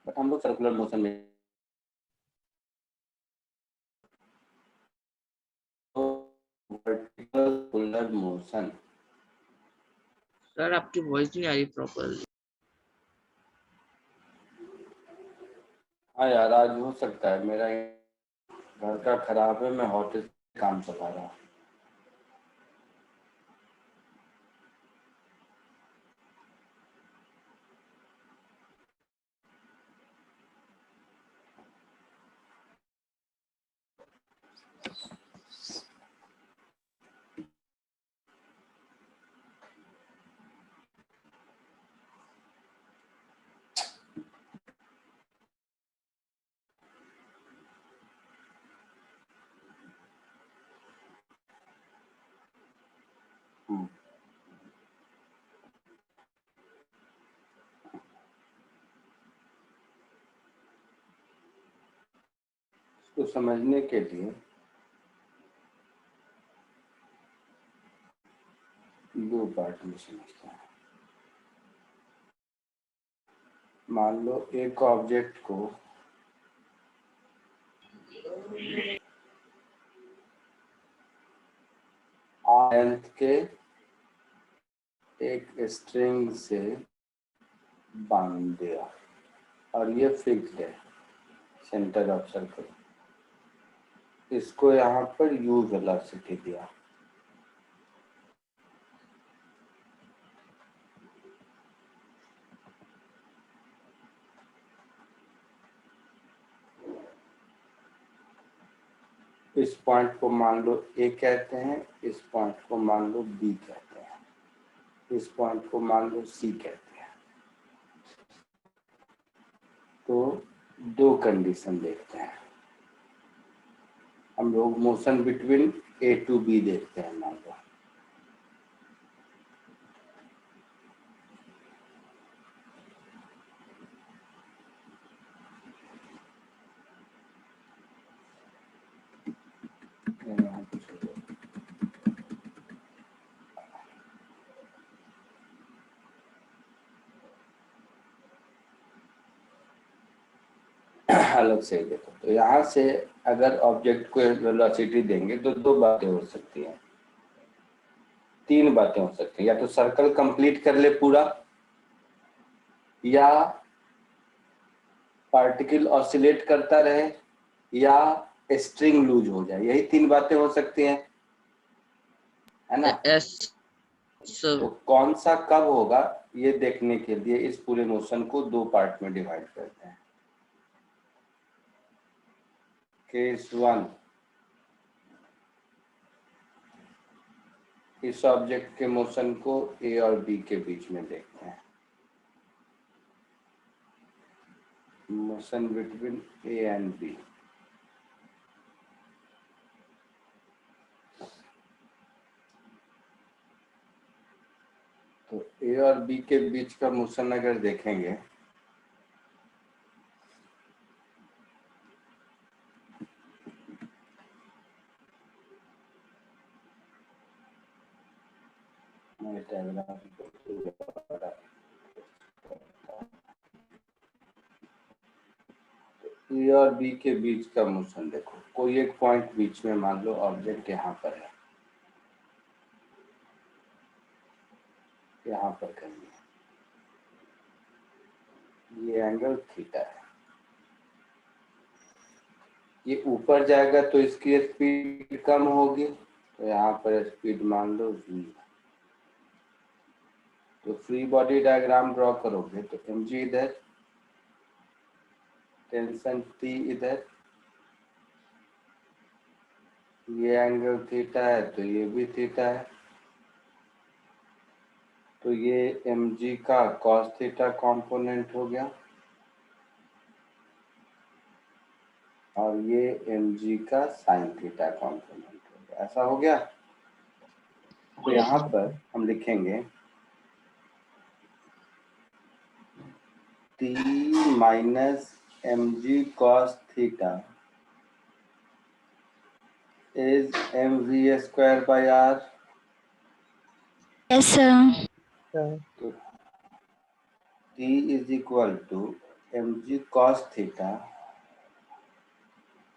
But हम लोग circular motion में वर्टिकल सर्कुलर मोशन। सर आपकी वॉइस नहीं आ रही प्रॉपर। हाँ यार, आज हो सकता है मेरा घर का खराब है, मैं हॉटेल से काम चला रहा हूँ। इसको समझने के लिए दो पार्ट में समझते हैं। मान लो एक ऑब्जेक्ट को लेंथ के एक स्ट्रिंग से बांध दिया और ये फिक्स्ड है सेंटर ऑफ सर्कल। इसको यहाँ पर u वेलोसिटी दिया। इस पॉइंट को मान लो A कहते हैं, इस पॉइंट को मान लो B कहते हैं, इस पॉइंट को मान लो C कहते हैं। तो दो कंडीशन देखते हैं हम लोग। Motion between A to B देखते हैं मान लो। अलग से देखो तो यहाँ से अगर ऑब्जेक्ट को वेलोसिटी देंगे तो दो बातें हो सकती हैं, तीन बातें हो सकती हैं। या तो सर्कल कंप्लीट कर ले पूरा, या पार्टिकल ऑसिलेट करता रहे, या स्ट्रिंग लूज हो जाए। यही तीन बातें हो सकती हैं, है ना? तो कौन सा कब होगा ये देखने के लिए इस पूरे मोशन को दो पार्ट में डिवाइड करते हैं। केस 1, इस ऑब्जेक्ट के मोशन को A और B के बीच में देखते हैं। Motion between A and B। तो A और B के बीच का मोशन अगर देखेंगे ए और बी के बीच का मोशन देखो। कोई एक पॉइंट बीच में मान लो ऑब्जेक्ट यहाँ पर है, यहाँ पर करिए, ये एंगल थीटा है। ये ऊपर जाएगा तो इसकी स्पीड कम होगी, तो यहाँ पर स्पीड मान लो v। तो फ्री बॉडी डायग्राम ड्रॉ करोगे तो mg इधर, टेंशन T इधर, ये एंगल थीटा है तो ये भी थीटा है। तो ये mg का cos थीटा कंपोनेंट हो गया और ये mg का sin थीटा कंपोनेंट हो गया। ऐसा हो गया। तो यहाँ पर हम लिखेंगे T minus mg cos theta is mv square by r। Yes, sir. तो T is equal to mg cos theta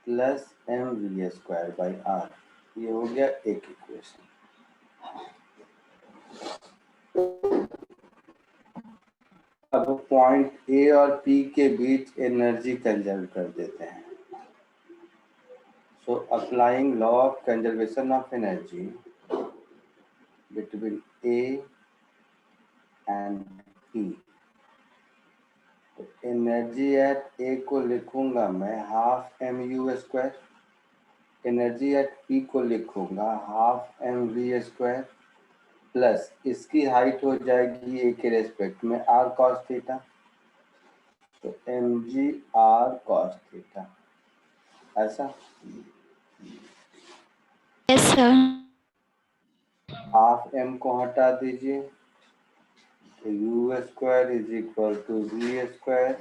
plus mv square by r, ये हो गया एक इक्वेशन। अब पॉइंट ए और पी के बीच एनर्जी कंजर्व कर देते हैं। So applying law of conservation of energy between A and P. Energy at A को लिखूंगा मैं half M U square, energy at P को लिखूंगा half M V square, plus इसकी हाइट हो जाएगी ए के रेस्पेक्ट में आर कॉस थीटा, तो एम जी आर कॉस थीटा, ऐसा। Yes sir. हाफ एम को हटा दीजिए तो U square is equal to V square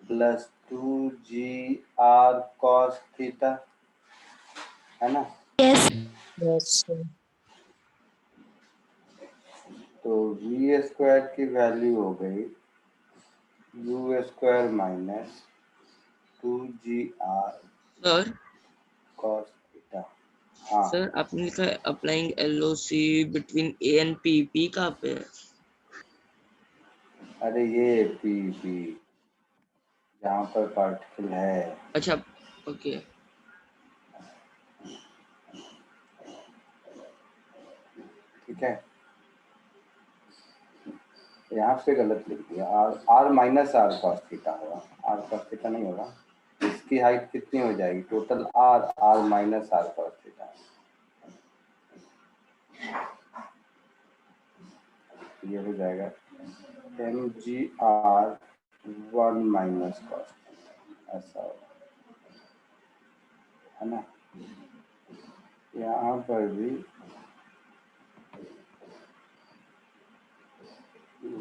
plus 2g r cos theta, है ना। Yes sir. तो वी स्क्वायर की वैल्यू हो गई you square minus 2g r sir cos theta. हाँ सर आपने लिखा है applying LOC between A and P, P कहाँ पे है? अरे ये पी पी जहाँ पर पार्टिकल है। अच्छा ओके। ठीक है, यहाँ पे गलत लिख दिया, r r minus r cos theta होगा, आर कॉस थीटा नहीं होगा। इसकी हाइट कितनी हो जाएगी total r, r minus r cos theta, ये हो जाएगा एम जी आर 1 माइनस कॉस थीटा, ऐसा होगा, है ना। यहाँ पर भी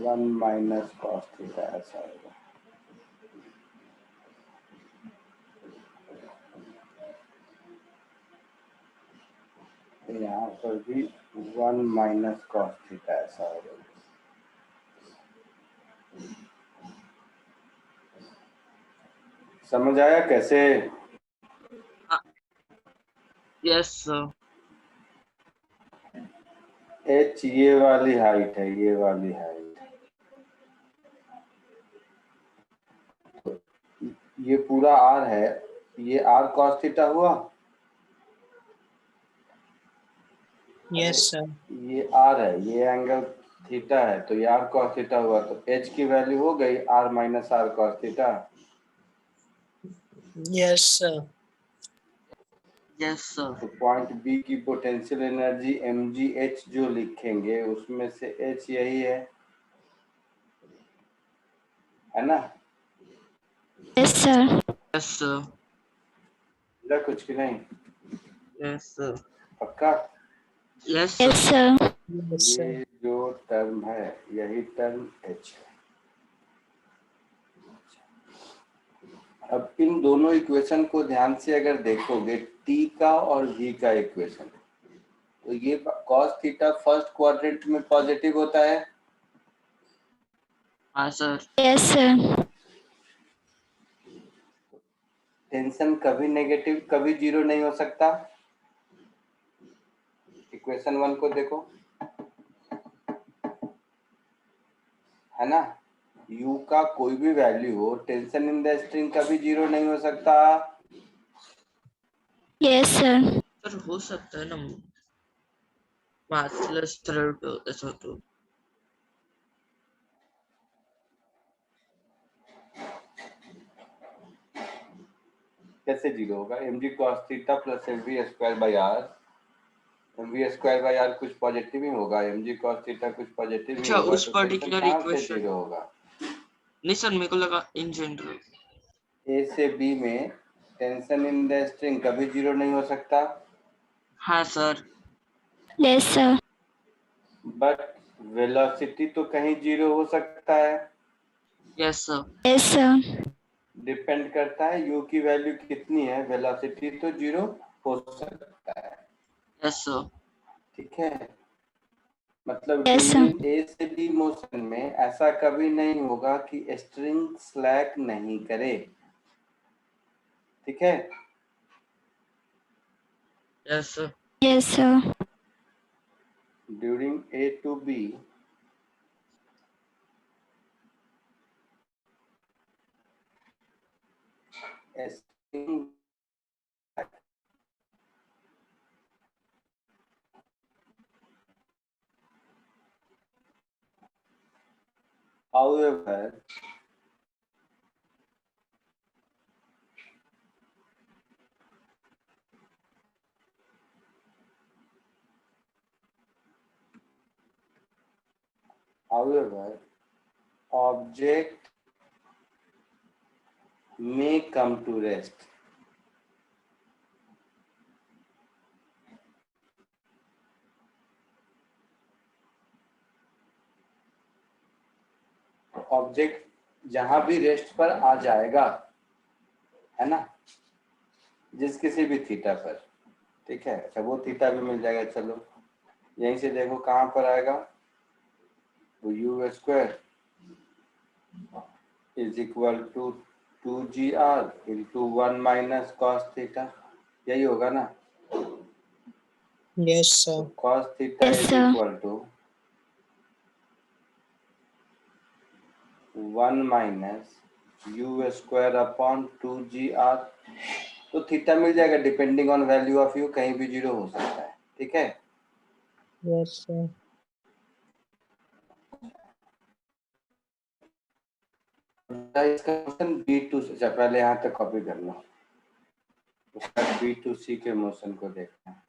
1 माइनस कॉस थीटा ऐसा होगा। यहाँ पर भी 1 माइनस कॉस थीटा ऐसा होगा। समझ आया कैसे? Yes sir. एच ये वाली हाइट है, ये वाली हाइट, तो ये पूरा आर है, ये आर कॉस थीटा हुआ। Yes sir. ये आर है, ये एंगल थीटा है, तो ये आर कॉस थीटा हुआ, तो एच की वैल्यू हो गई r minus r cos theta. Yes sir. Yes sir. तो पॉइंट बी की पोटेंशियल एनर्जी mgh जो लिखेंगे उसमें से h यही है ना। Yes sir. Yes sir. कुछ की नहीं, यस सर। पक्का। Yes yes sir. सर। ये जो टर्म है यही टर्म h है। अब इन दोनों इक्वेशन को ध्यान से अगर देखोगे, t का और v का इक्वेशन, तो ये cos थीटा फर्स्ट क्वाड्रेंट में पॉजिटिव होता है। हाँ सर। Yes sir. टेंशन कभी नेगेटिव कभी जीरो नहीं हो सकता। इक्वेशन 1 को देखो, है ना। u का कोई भी वैल्यू हो, टेंशन इन द स्ट्रिंग कभी जीरो नहीं हो सकता। Yes sir. सर हो सकता है ना, मासलेस थ्रेड ऐसा तो। कैसे जीरो होगा? mg cos theta plus mv square by r, mv square by r कुछ पॉजिटिव ही होगा, mg cos थीटा कुछ पॉजिटिव ही अच्छा होगा, उस तो टेंशन पर्टिकुलर कहाँ से इक्वेशन, जीरो होगा? नहीं सर मेरे को लगा इन जनरल। ए से बी में टेंशन इन द स्ट्रिंग कभी जीरो नहीं हो सकता। हाँ sir. Yes sir. But velocity तो कहीं जीरो हो सकता है। Yes sir. Yes sir. Depend करता है u की वैल्यू कितनी है, वेलोसिटी तो जीरो हो सकता है। Yes sir. ठीक है, मतलब Yes, sir. ड्यूरिंग ए से बी मोशन में ऐसा कभी नहीं होगा कि स्ट्रिंग स्लैक नहीं करे, ठीक है। Yes, sir. Yes, sir. During A to B string, however, object may come to rest. Object जहां भी रेस्ट पर आ जाएगा, है ना, जिस किसी भी थीटा पर, ठीक है। अच्छा वो थीटा भी मिल जाएगा, चलो यहीं से देखो कहां पर आएगा, वो u square is equal to 2gr into 1 minus cos theta, यही होगा ना। Yes, sir. तो cos theta Yes, is sir. Equal to 1 minus u square upon 2gr। तो थीटा मिल जाएगा depending on value of u, कहीं भी जीरो हो सकता है, ठीक है। Yes, sir. इसका मोशन बी टू से, पहले यहाँ तक कॉपी कर लो, उसका बी टू सी के मोशन को देखना है।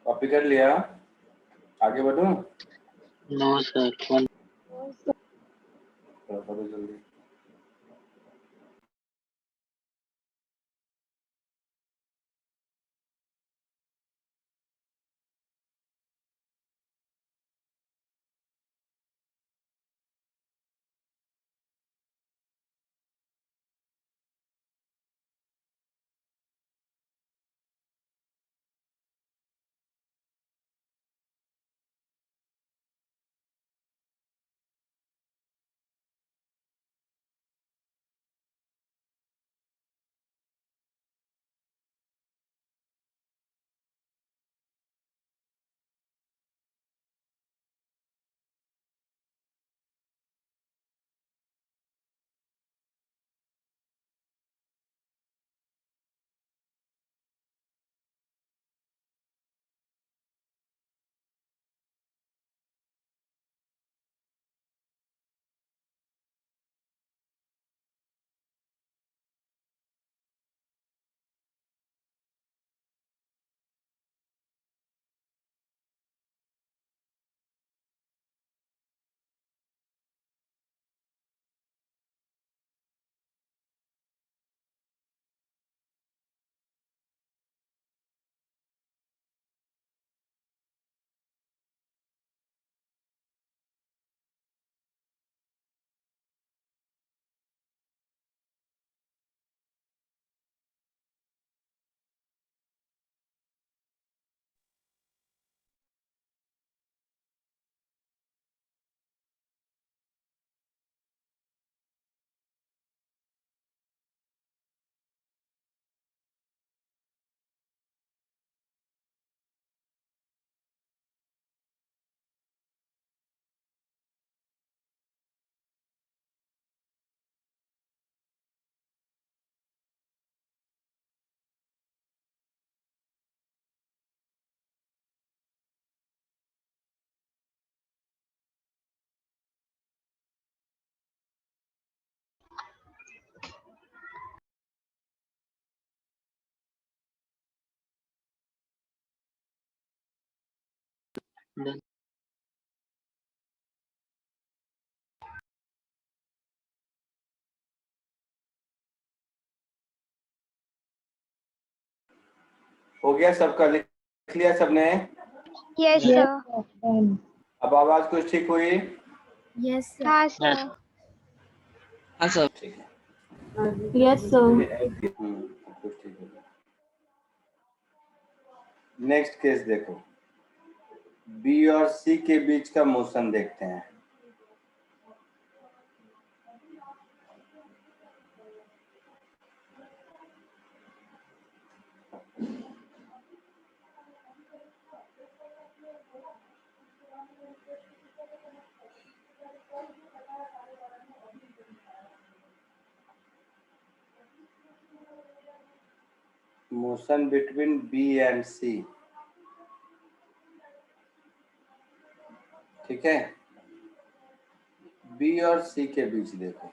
कॉपी कर लिया? आगे बढ़ूं? No sir. करो जल्दी। हो गया सबका? लिख लिया सबने? Yes Yes, sir. sir. Done. अब आवाज कुछ ठीक हुई? Yes sir. हाँ सर। हाँ सर। ठीक है। Yes, sir. कुछ ठीक हो गया। नेक्स्ट केस देखो, बी और सी के बीच का मोशन देखते हैं। मोशन बिटवीन बी एंड सी, ठीक है, बी और सी के बीच देखो।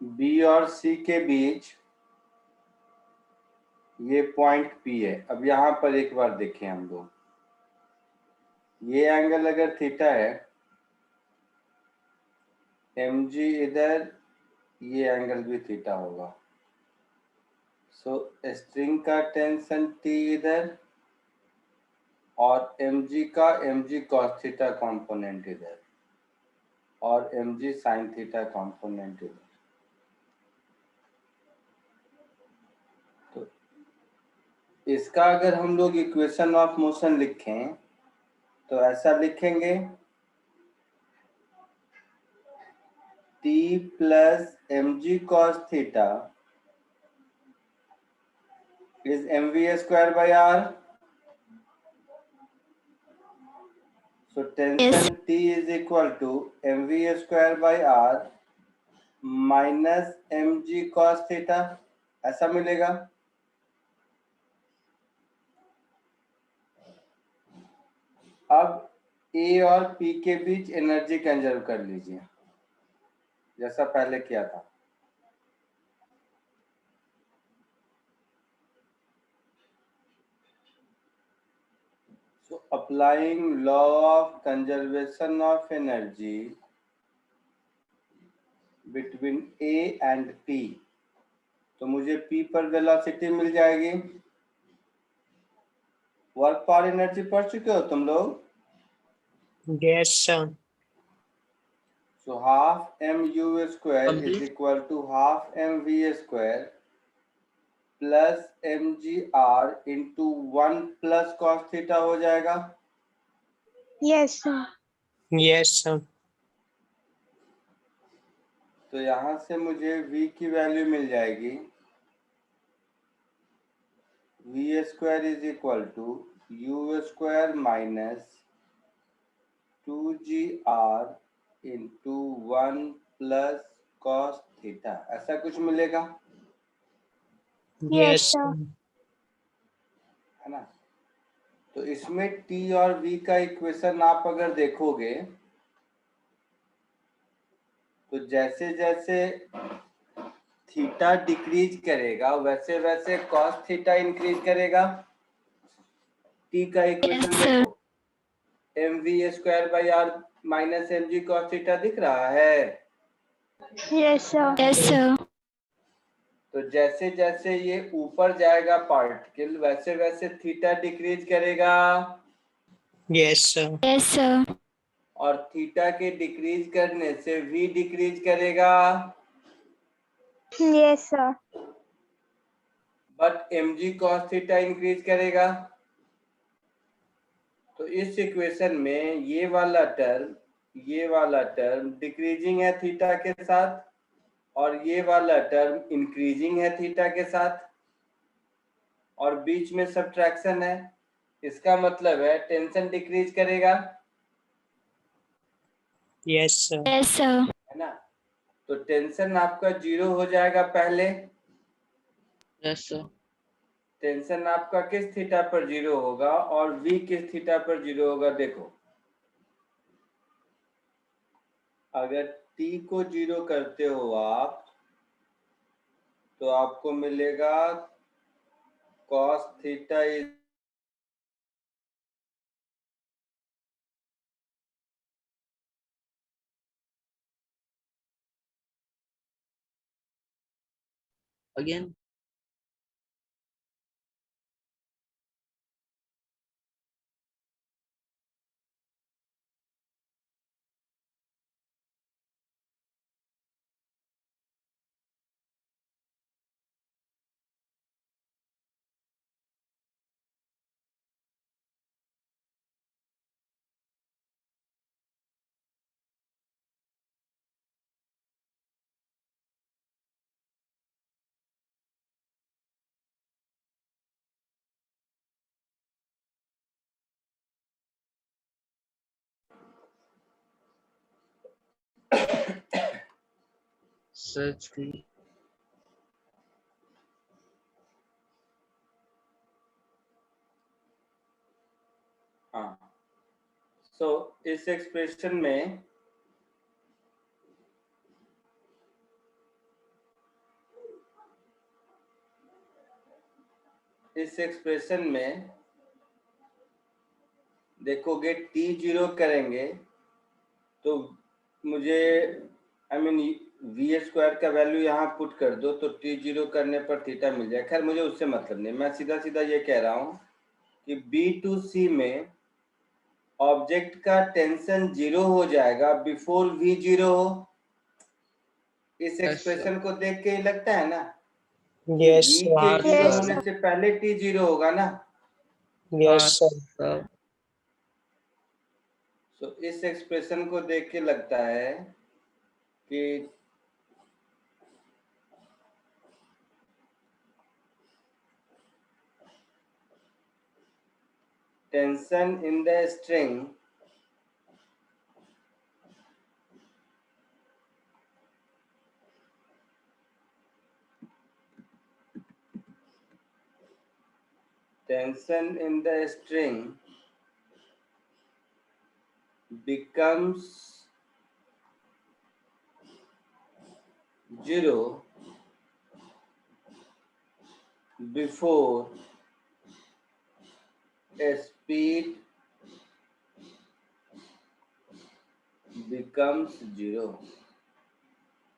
बी और सी के बीच ये पॉइंट पी है। अब यहाँ पर एक बार देखें हम लोग, ये एंगल अगर थीटा है, एम जी इधर, ये एंगल भी थीटा होगा। सो स्ट्रिंग का टेंशन टी इधर और एम जी का M G cos theta component इधर और M G sine theta component इधर। तो इसका अगर हम लोग इक्वेशन ऑफ मोशन लिखें तो ऐसा लिखेंगे, T plus M G cos theta is mv square by r. So tension T is equal to mv square by r minus mg cos theta, ऐसा मिलेगा। अब A और P के बीच एनर्जी कंजर्व कर लीजिए जैसा पहले किया था। So applying law of conservation of energy between A and P, तो मुझे P पर वेलोसिटी मिल जाएगी। वर्क पावर एनर्जी पढ़ चुके हो तुम लोग? Yes, sir. So half mu square is equal to half mv square plus mgr into 1 plus cos theta हो जाएगा। Yes, sir. Yes, sir. तो यहाँ से मुझे v की वैल्यू मिल जाएगी, v square is equal to u square minus 2gr into 1 plus cos theta, ऐसा कुछ मिलेगा, Yes, sir. है ना। तो इसमें t और v का इक्वेशन आप अगर देखोगे तो जैसे जैसे थीटा डिक्रीज करेगा वैसे वैसे कॉस थीटा इंक्रीज करेगा। t का इक्वेशन देखो, M V square by R minus M G cos theta दिख रहा है। Yes, sir. Yes, sir. तो जैसे जैसे ये ऊपर जाएगा पार्टिकल वैसे वैसे थीटा डिक्रीज करेगा। Yes, sir. Yes, sir. और थीटा के डिक्रीज करने से v डिक्रीज करेगा। Yes, sir. But mg cos theta increase करेगा। तो इस इक्वेशन में ये वाला टर्म डिक्रीजिंग है थीटा के साथ और ये वाला टर्म इंक्रीजिंग है थीटा के साथ और बीच में सब्ट्रैक्शन है। इसका मतलब है टेंशन डिक्रीज करेगा। Yes, sir. Yes, sir. है ना? तो टेंशन आपका 0 हो जाएगा पहले। Yes sir. टेंशन आपका किस थीटा पर 0 होगा और v किस थीटा पर 0 होगा? देखो, अगर t को 0 करते हो आप तो आपको मिलेगा cos theta is again. Search की। हाँ, सो इस एक्सप्रेशन में देखोगे t 0 करेंगे तो मुझे v स्क्वायर का वैल्यू यहाँ पुट कर दो तो t 0 करने पर थीटा मिल जाए। खैर मुझे उससे मतलब नहीं, मैं सीधा सीधा ये कह रहा हूँ कि B to C में ऑब्जेक्ट का टेंशन 0 हो जाएगा बिफोर v 0 हो। इस एक्सप्रेशन को देख के ही लगता है ना कि Yes, v sir. के 0 Yes, होने sir. से पहले t 0 होगा ना। Yes, sir. सर। तो इस एक्सप्रेशन को देख के लगता है कि tension in the string becomes 0 before a speed becomes 0।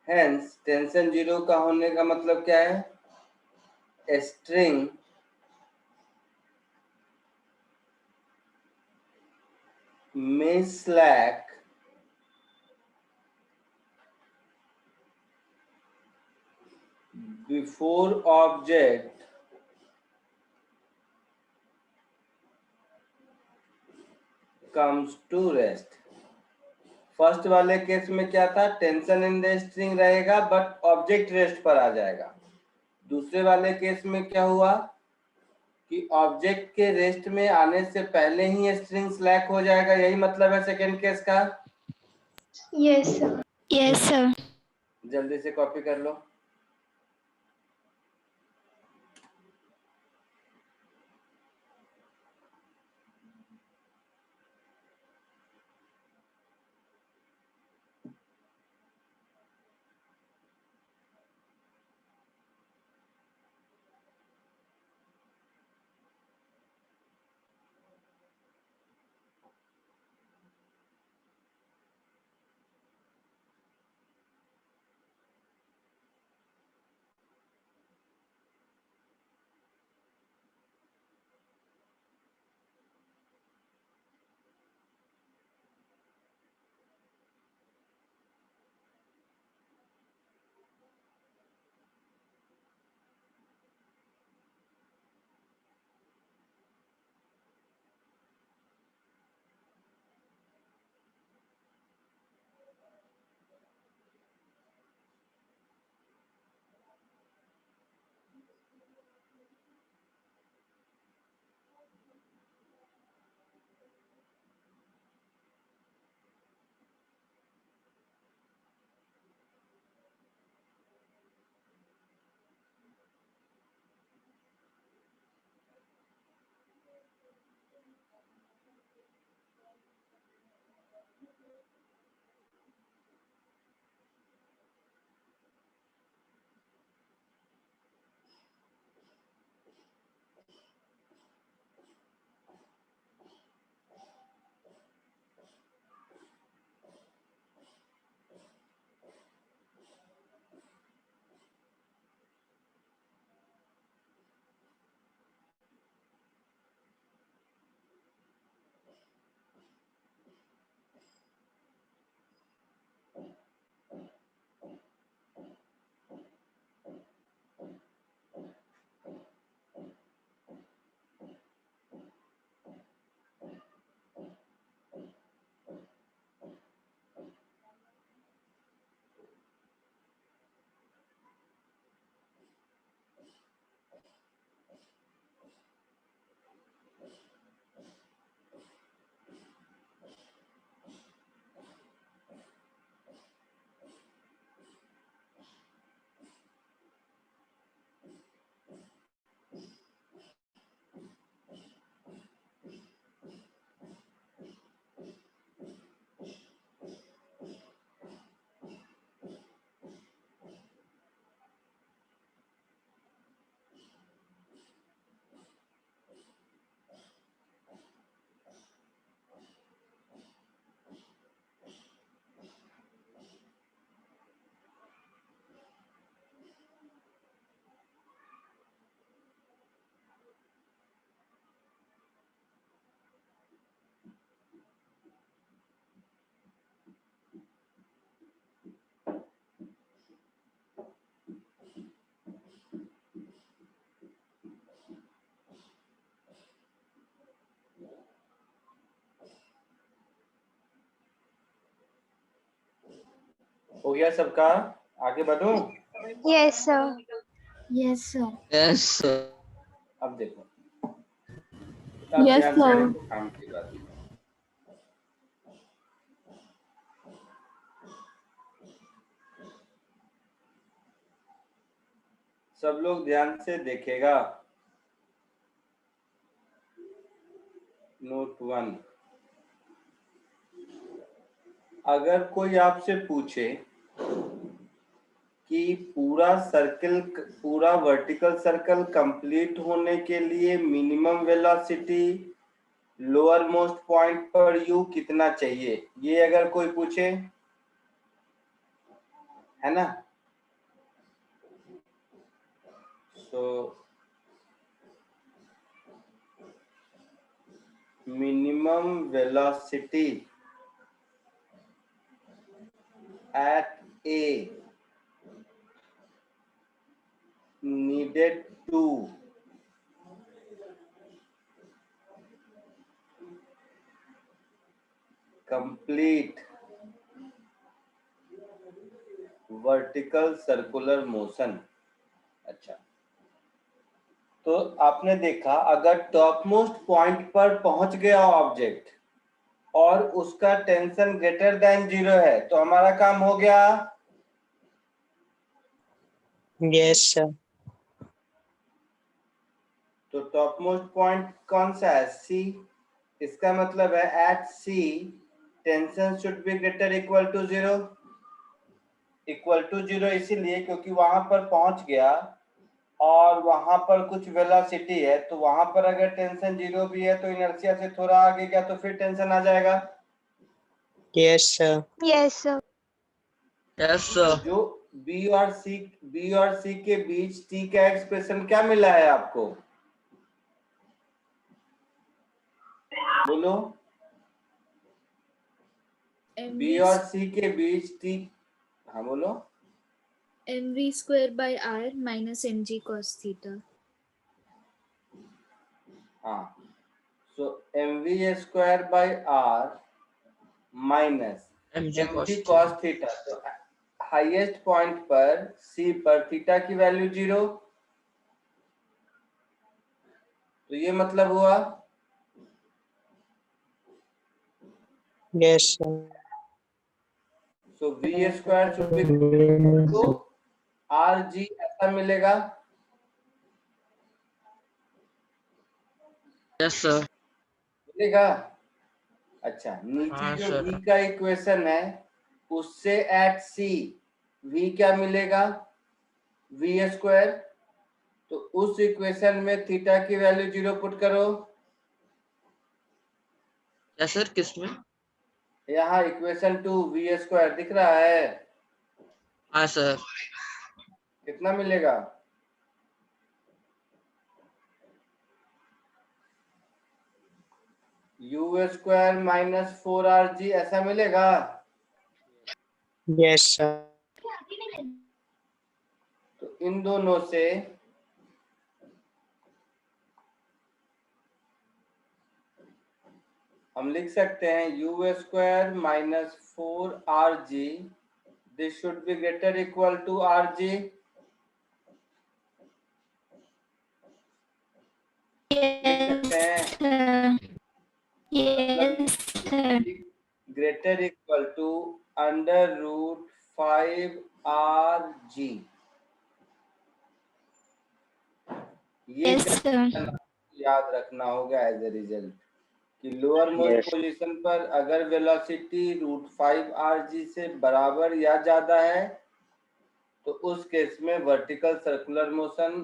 Hence tension 0 का होने का मतलब क्या है? A string may slack before object comes to rest। First वाले केस में क्या था? टेंशन इन द स्ट्रिंग रहेगा बट ऑब्जेक्ट रेस्ट पर आ जाएगा। दूसरे वाले केस में क्या हुआ कि ऑब्जेक्ट के रेस्ट में आने से पहले ही स्ट्रिंग स्लैक हो जाएगा। यही मतलब है सेकंड केस का। Yes, sir. Yes, sir. जल्दी से कॉपी कर लो। हो गया सबका? आगे बढ़ूं? Yes, sir. Yes, sir. Yes, sir. अब देखो, किताब Yes, ध्यान से sir. देखो, काम की बात। सब लोग ध्यान से देखेगा। नोट 1, अगर कोई आपसे पूछे कि पूरा वर्टिकल सर्कल कंप्लीट होने के लिए minimum velocity lower most point पर u कितना चाहिए, ये अगर कोई पूछे, है ना, तो minimum velocity at a needed to complete vertical circular motion। अच्छा, तो आपने देखा अगर टॉप मोस्ट पॉइंट पर पहुंच गया ऑब्जेक्ट और उसका टेंशन ग्रेटर देन 0 है तो हमारा काम हो गया। Yes, sir. तो टॉप मोस्ट पॉइंट कौन सा है? सी। इसका मतलब है at C tension should be greater equal to 0। Equal to 0 इसीलिए क्योंकि वहां पर पहुंच गया और वहां पर कुछ वेलोसिटी है, तो वहां पर अगर टेंशन 0 भी है तो इनर्शिया से थोड़ा आगे गया तो फिर टेंशन आ जाएगा। Yes, sir. Yes, sir. Yes, sir. जो बी और सी के बीच टी का एक्सप्रेशन क्या मिला है आपको? बोलो। बी और सी के बीच टी, हाँ बोलो। mv square by r minus mg cos theta. हाँ, सो mv square by r minus mg mg cos cos theta. तो हाईएस्ट पॉइंट पर सी पर थीटा की वैल्यू 0, तो ये मतलब हुआ। Yes, sir. So V square should be equal to R G, ऐसा मिलेगा। Yes, sir. मिलेगा। अच्छा, नीचे हाँ जो सर। v का इक्वेशन है उससे एट सी v क्या मिलेगा? V square. तो उस इक्वेशन में थीटा की वैल्यू 0 पुट करो। Yes, sir. किसमें? यहाँ इक्वेशन 2 वी स्क्वायर दिख रहा है, हाँ सर। कितना मिलेगा? यू स्क्वायर माइनस 4rg, ऐसा मिलेगा। Yes, sir. तो इन दोनों से हम लिख सकते हैं U square minus 4rg, this should be greater equal to rg। लिख सकते हैं sir. Yes, sir. Greater equal to under root 5rg। ये Yes, sir. याद रखना होगा एज ए रिजल्ट कि लोअर मोस्ट पोजीशन पर अगर वेलोसिटी √5rg से बराबर या ज्यादा है तो उस केस में वर्टिकल सर्कुलर मोशन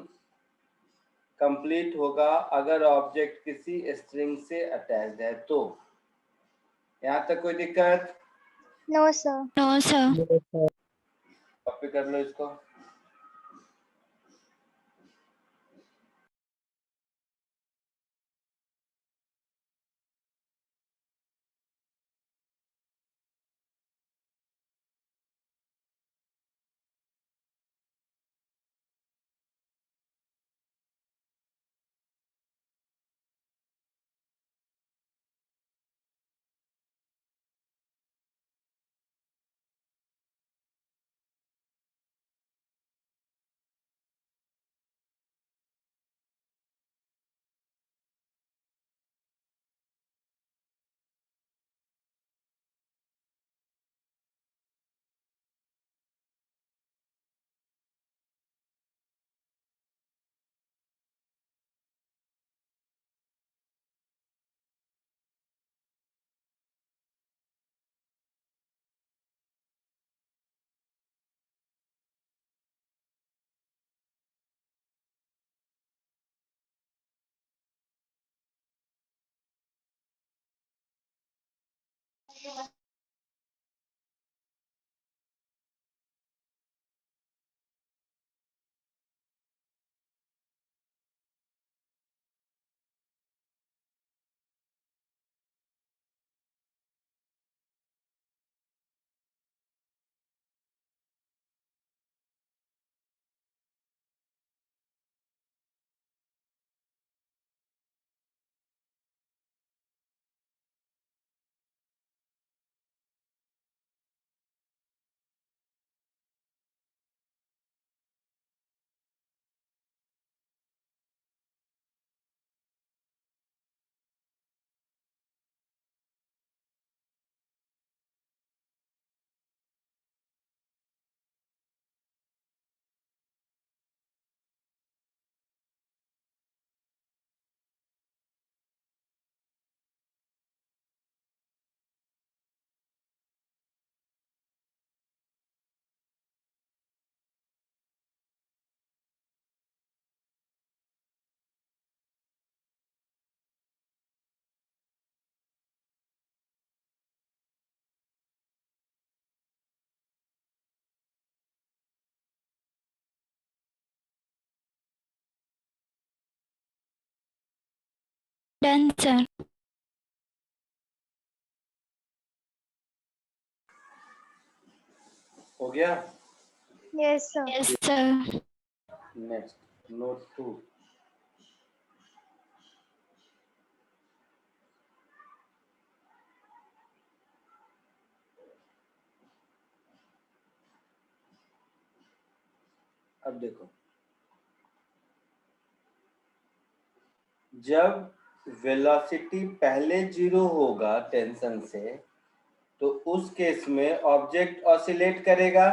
कंप्लीट होगा अगर ऑब्जेक्ट किसी स्ट्रिंग से अटैच्ड है तो। यहाँ तक कोई दिक्कत? No, sir. No, sir. Yes, sir. Copy कर लो इसको। Done, sir. हो गया? Yes, sir. Yes, sir. Next note 2। अब देखो, जब वेलोसिटी पहले 0 होगा टेंशन से, तो उस केस में ऑब्जेक्ट ऑसिलेट करेगा।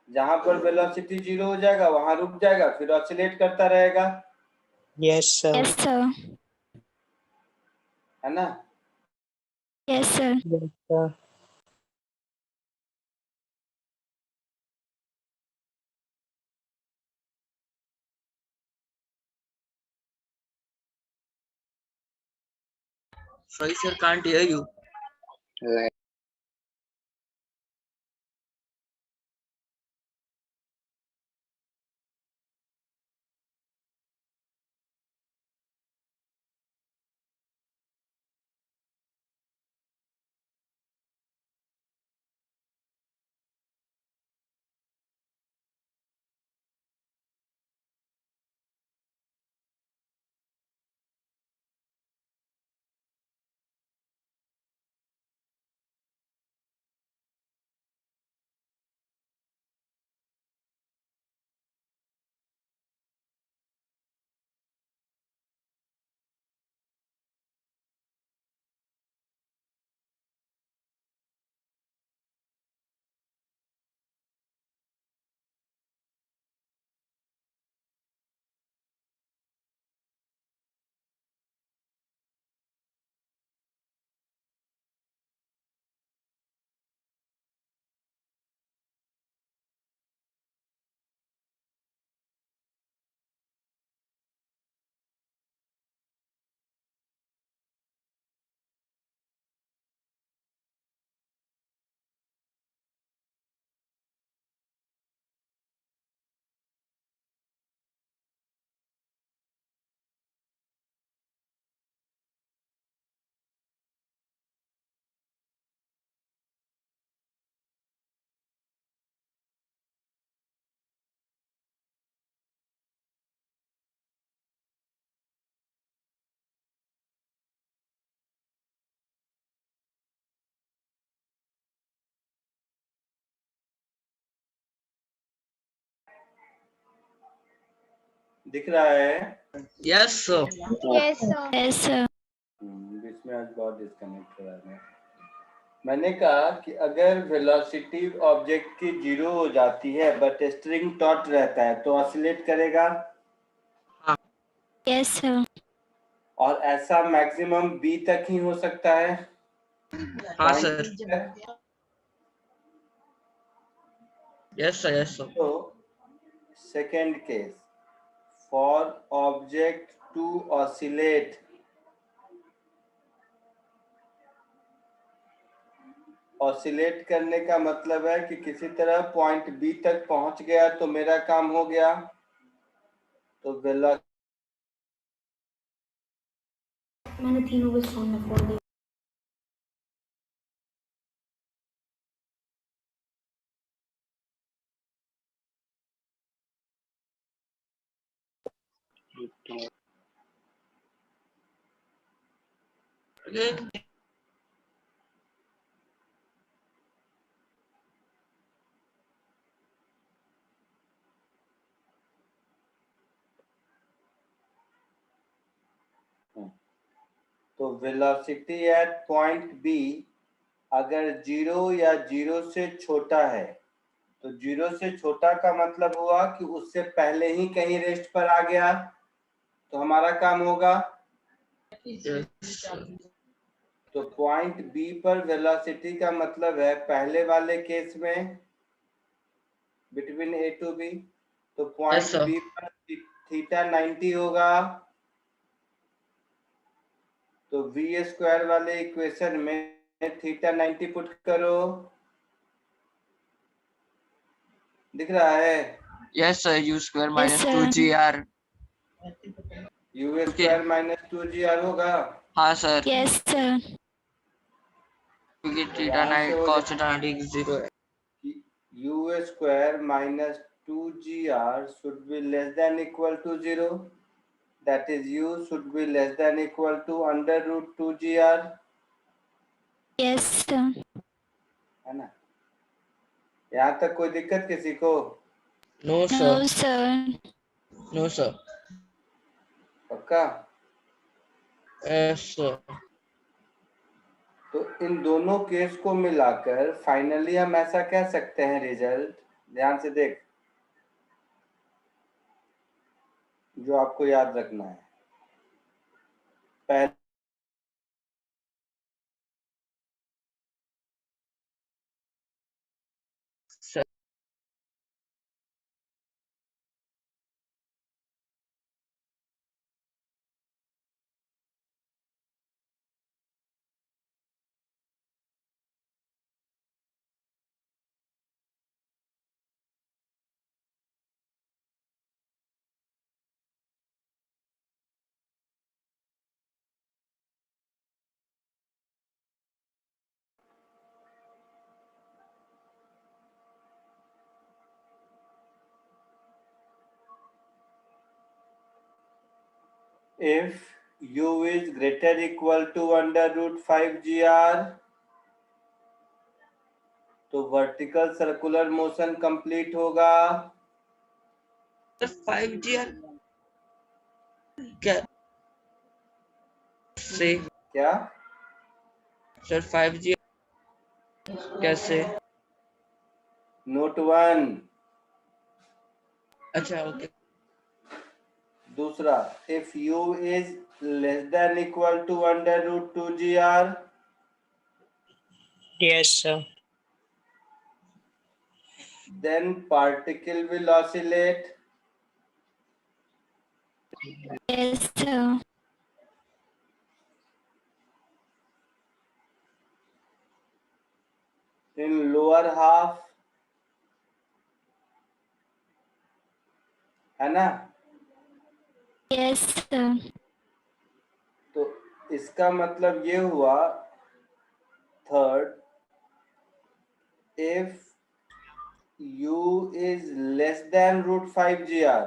जहां पर वेलोसिटी 0 हो जाएगा वहां रुक जाएगा, फिर ऑसिलेट करता रहेगा, Yes, sir. Yes, sir. है ना? Yes, sir. Yes, sir. Sorry, sir, can't hear you. दिख रहा है? Yes, sir. Yes, sir. Yes, sir. बीच में आज बहुत डिस्कनेक्ट हो रहा है। मैंने कहा कि अगर वेलोसिटी ऑब्जेक्ट की 0 हो जाती है बट स्ट्रिंग टॉट रहता है तो ऑसिलेट करेगा। Yes, sir. और ऐसा मैक्सिमम b तक ही हो सकता है। हाँ sir. Yes, sir. Yes, sir. तो second case, for object to oscillate oscillate करने का मतलब है कि किसी तरह पॉइंट बी तक पहुंच गया तो मेरा काम हो गया। तो वेलोसिटी मैंने तीनों को फोन में फोड़ दिया। तो वेलोसिटी एट पॉइंट बी अगर 0 या 0 से छोटा है तो 0 से छोटा का मतलब हुआ कि उससे पहले ही कहीं रेस्ट पर आ गया तो हमारा काम होगा। तो पॉइंट बी पर वेलोसिटी का मतलब है पहले वाले केस में बिटवीन ए टू बी, तो पॉइंट बी पर थीटा 90 होगा। तो वी स्क्वायर वाले इक्वेशन में थीटा 90 पुट करो, दिख रहा है? Yes sir, you square minus sir. 2gr। You square minus 2gr होगा। हाँ सर, Yes, sir. क्योंकि थीटा 90 cos थीटा 90 0 है। You square minus 2gr should be less than equal to 0, that is u should be less than equal to under root 2gr, Yes, sir. है ना? यहाँ तक कोई दिक्कत किसी को? No No, sir, sir. No sir. पक्का? Yes sir. तो इन दोनों केस को मिलाकर फाइनली हम ऐसा कह सकते हैं, रिजल्ट ध्यान से देख जो आपको याद रखना है। पहले sir if u is greater equal to under root 5gr तो वर्टिकल सर्कुलर मोशन कंप्लीट होगा। 5gr क्या से? क्या सर 5gr कैसे? नोट 1। अच्छा ओके। दूसरा, if u is less than equal to under root 2gr Yes, sir. then particle will oscillate। Yes, sir. in lower half, है ना? Yes, sir. तो इसका मतलब ये हुआ third, if u is less than root 5gr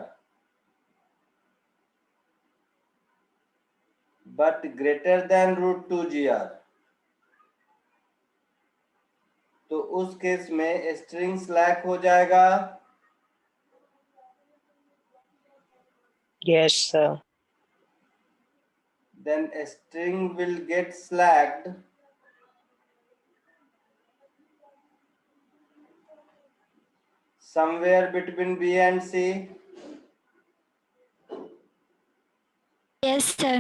but greater than root 2gr तो उस case में स्ट्रिंग स्लैक हो जाएगा। Yes, sir. then a string will get slacked somewhere between B and C। Yes, sir.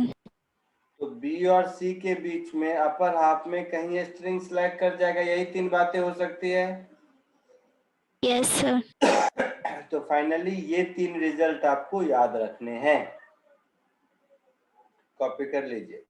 तो B और C के बीच में upper half में कहीं स्ट्रिंग स्लैक कर जाएगा। यही तीन बातें हो सकती है। Yes, sir. तो फाइनली ये तीन रिजल्ट आपको याद रखने हैं, कॉपी कर लीजिए।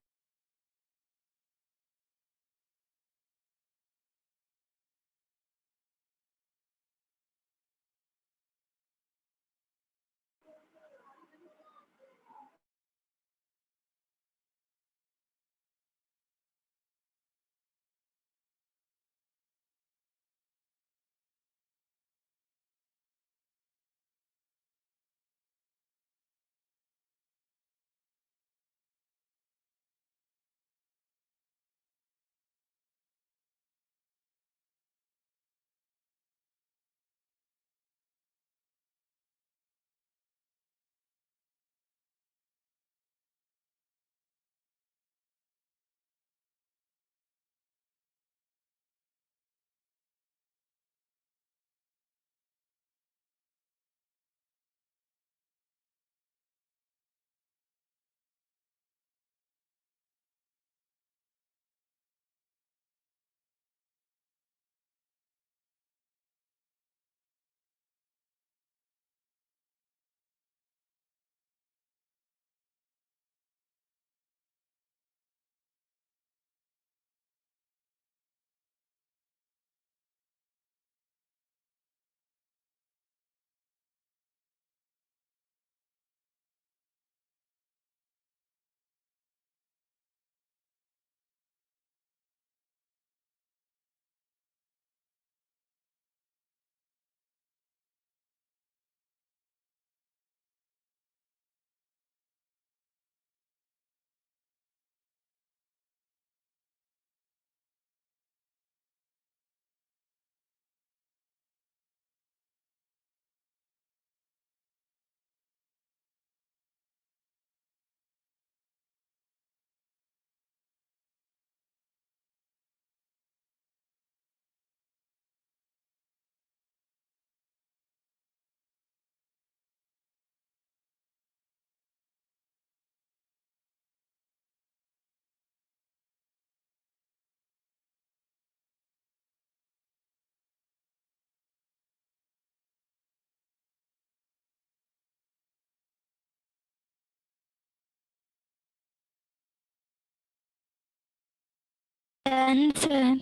Done, sir.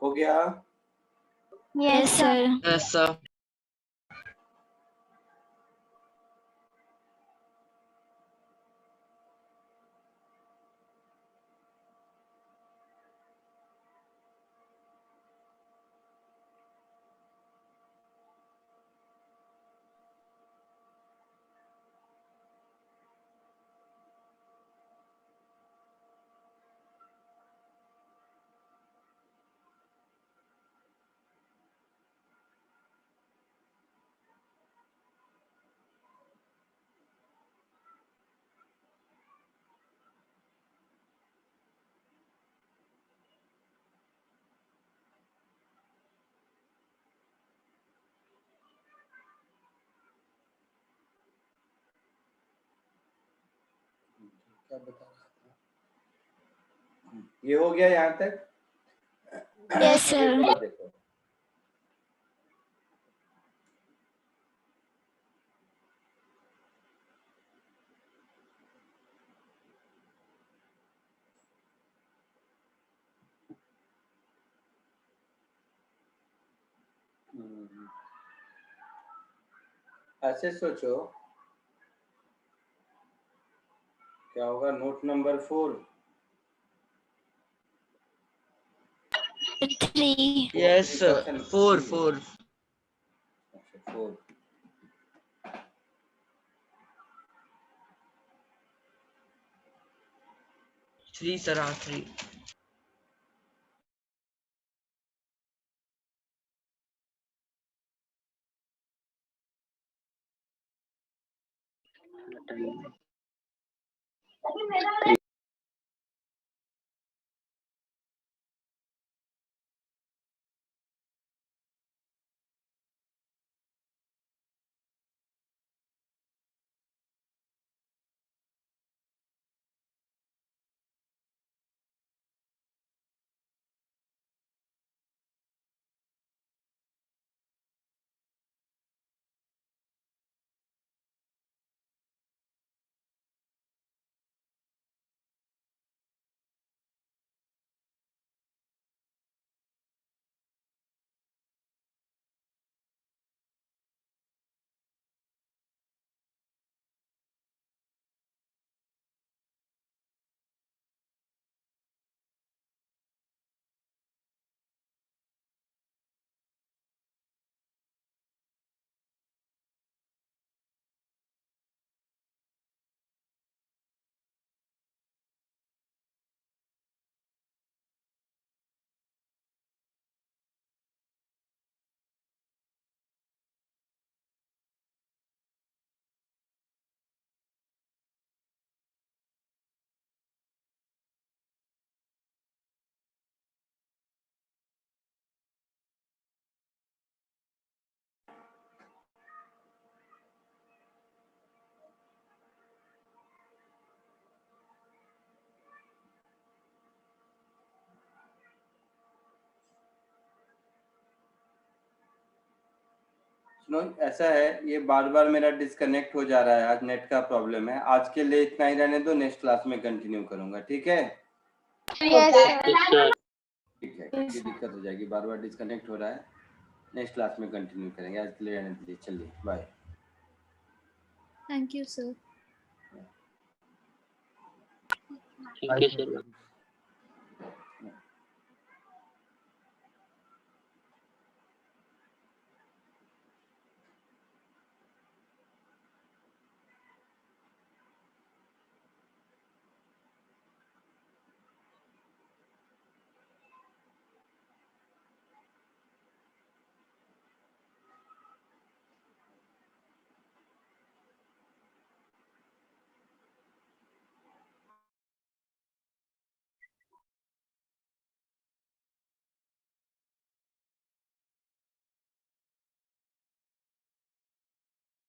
हो गया? Yes, sir. Yes, sir. क्या बता रहा था? ये हो गया यहाँ तक? Yes, sir. थोड़ा देखो। ऐसे सोचो क्या होगा। Note number 4। 3. Yes, sir. Repercussion 4, three है। 4. अच्छा, 4। 3, sir. 3. सुनो, ऐसा है, ये बार बार मेरा डिस्कनेक्ट हो जा रहा है। आज नेट का प्रॉब्लम है। आज के लिए इतना ही रहने दो, नेक्स्ट क्लास में कंटिन्यू करूंगा। ठीक है? Yes, sir. ठीक है, ये दिक्कत हो जाएगी, बार बार डिस्कनेक्ट हो रहा है। नेक्स्ट क्लास में कंटिन्यू करेंगे। आज के लिए रहने दीजिए। चलिए, bye. Thank you, sir. Thank you, sir.